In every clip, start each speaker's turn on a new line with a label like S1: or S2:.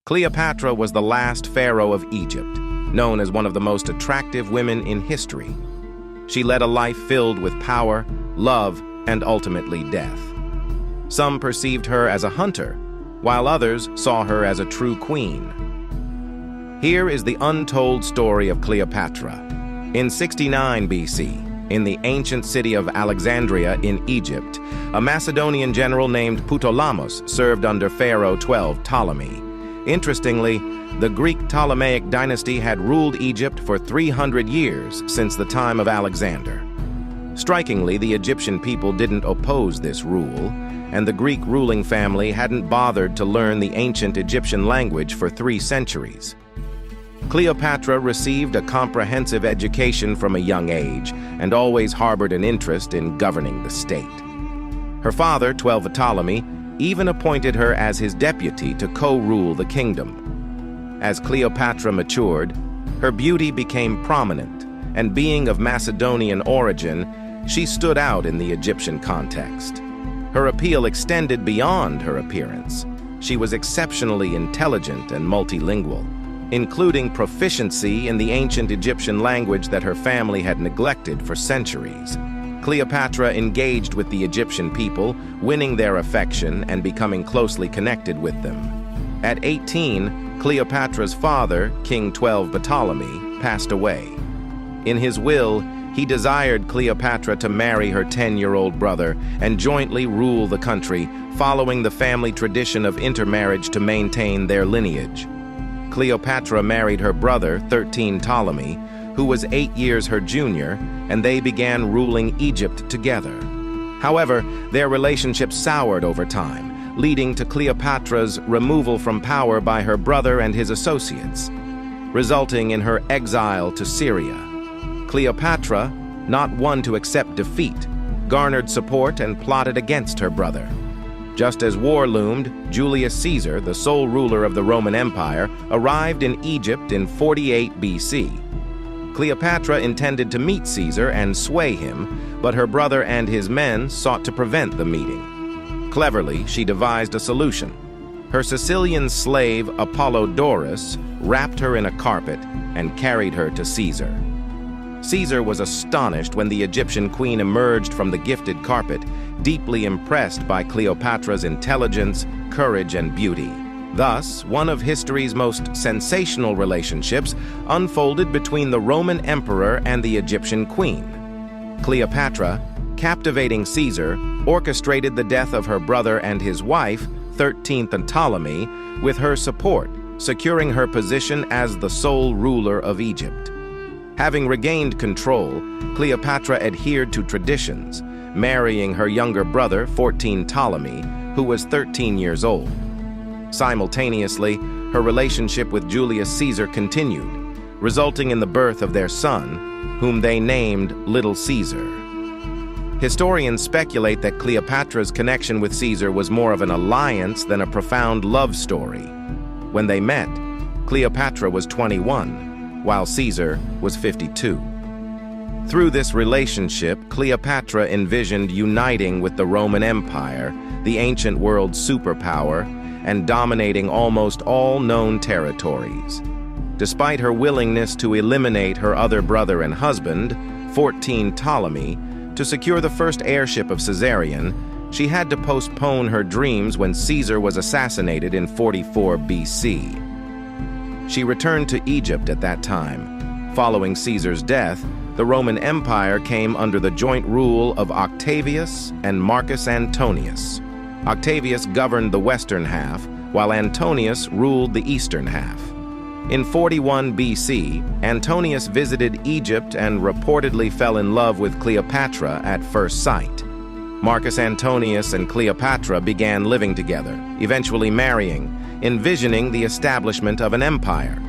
S1: Cleopatra was the last pharaoh of Egypt, known as one of the most attractive women in history. She led a life filled with power, love, and ultimately death. Some perceived her as a hunter, while others saw her as a true queen. Here is the untold story of Cleopatra. In 69 BC, in the ancient city of Alexandria in Egypt, a Macedonian general named Ptolemy served under Pharaoh XII Ptolemy. Interestingly, the Greek Ptolemaic dynasty had ruled Egypt for 300 years since the time of Alexander. Strikingly, the Egyptian people didn't oppose this rule, and the Greek ruling family hadn't bothered to learn the ancient Egyptian language for 3 centuries. Cleopatra received a comprehensive education from a young age and always harbored an interest in governing the state. Her father, XII Ptolemy, even appointed her as his deputy to co-rule the kingdom. As Cleopatra matured, her beauty became prominent, and being of Macedonian origin, she stood out in the Egyptian context. Her appeal extended beyond her appearance. She was exceptionally intelligent and multilingual, including proficiency in the ancient Egyptian language that her family had neglected for centuries. Cleopatra engaged with the Egyptian people, winning their affection and becoming closely connected with them. At 18, Cleopatra's father, King XII Ptolemy, passed away. In his will, he desired Cleopatra to marry her 10-year-old brother and jointly rule the country, following the family tradition of intermarriage to maintain their lineage. Cleopatra married her brother, 13 Ptolemy, who was 8 years her junior, and they began ruling Egypt together. However, their relationship soured over time, leading to Cleopatra's removal from power by her brother and his associates, resulting in her exile to Syria. Cleopatra, not one to accept defeat, garnered support and plotted against her brother. Just as war loomed, Julius Caesar, the sole ruler of the Roman Empire, arrived in Egypt in 48 BC. Cleopatra intended to meet Caesar and sway him, but her brother and his men sought to prevent the meeting. Cleverly, she devised a solution. Her Sicilian slave, Apollodorus, wrapped her in a carpet and carried her to Caesar. Caesar was astonished when the Egyptian queen emerged from the gifted carpet, deeply impressed by Cleopatra's intelligence, courage, and beauty. Thus, one of history's most sensational relationships unfolded between the Roman emperor and the Egyptian queen. Cleopatra, captivating Caesar, orchestrated the death of her brother and his wife, 13th Ptolemy, with her support, securing her position as the sole ruler of Egypt. Having regained control, Cleopatra adhered to traditions, marrying her younger brother, 14 Ptolemy, who was 13 years old. Simultaneously, her relationship with Julius Caesar continued, resulting in the birth of their son, whom they named Little Caesar. Historians speculate that Cleopatra's connection with Caesar was more of an alliance than a profound love story. When they met, Cleopatra was 21, while Caesar was 52. Through this relationship, Cleopatra envisioned uniting with the Roman Empire, the ancient world's superpower, and dominating almost all known territories. Despite her willingness to eliminate her other brother and husband, 14 Ptolemy, to secure the first heirship of Caesarion, she had to postpone her dreams when Caesar was assassinated in 44 BC. She returned to Egypt at that time. Following Caesar's death, the Roman Empire came under the joint rule of Octavius and Marcus Antonius. Octavius governed the western half, while Antonius ruled the eastern half. In 41 BC, Antonius visited Egypt and reportedly fell in love with Cleopatra at first sight. Marcus Antonius and Cleopatra began living together, eventually marrying, envisioning the establishment of an empire.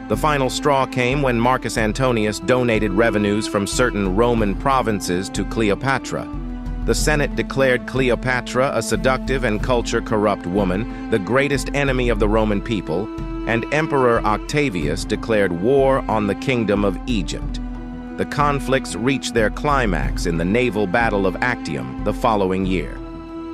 S1: The final straw came when Marcus Antonius donated revenues from certain Roman provinces to Cleopatra. The Senate declared Cleopatra a seductive and culture-corrupt woman, the greatest enemy of the Roman people, and Emperor Octavius declared war on the Kingdom of Egypt. The conflicts reached their climax in the naval Battle of Actium the following year.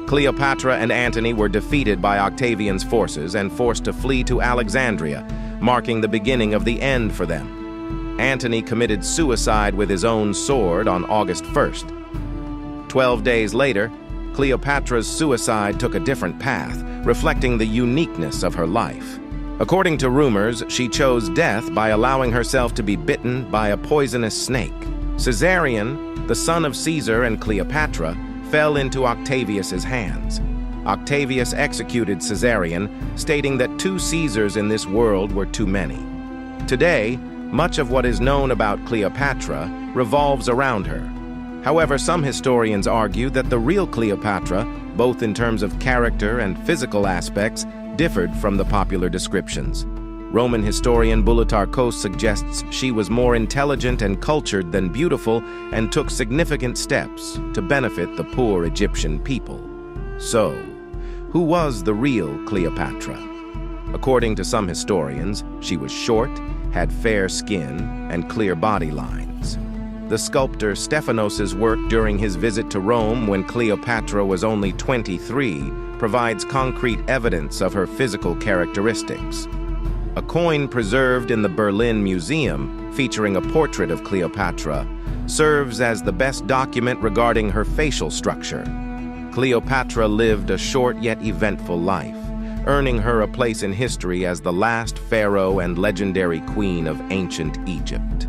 S1: Cleopatra and Antony were defeated by Octavian's forces and forced to flee to Alexandria, marking the beginning of the end for them. Antony committed suicide with his own sword on August 1st. 12 days later, Cleopatra's suicide took a different path, reflecting the uniqueness of her life. According to rumors, she chose death by allowing herself to be bitten by a poisonous snake. Caesarion, the son of Caesar and Cleopatra, fell into Octavius's hands. Octavius executed Caesarion, stating that 2 Caesars in this world were too many. Today, much of what is known about Cleopatra revolves around her. However, some historians argue that the real Cleopatra, both in terms of character and physical aspects, differed from the popular descriptions. Roman historian Bulitarchos suggests she was more intelligent and cultured than beautiful and took significant steps to benefit the poor Egyptian people. So, who was the real Cleopatra? According to some historians, she was short, had fair skin, and clear body lines. The sculptor Stephanos' work during his visit to Rome when Cleopatra was only 23 provides concrete evidence of her physical characteristics. A coin preserved in the Berlin Museum, featuring a portrait of Cleopatra, serves as the best document regarding her facial structure. Cleopatra lived a short yet eventful life, earning her a place in history as the last pharaoh and legendary queen of ancient Egypt.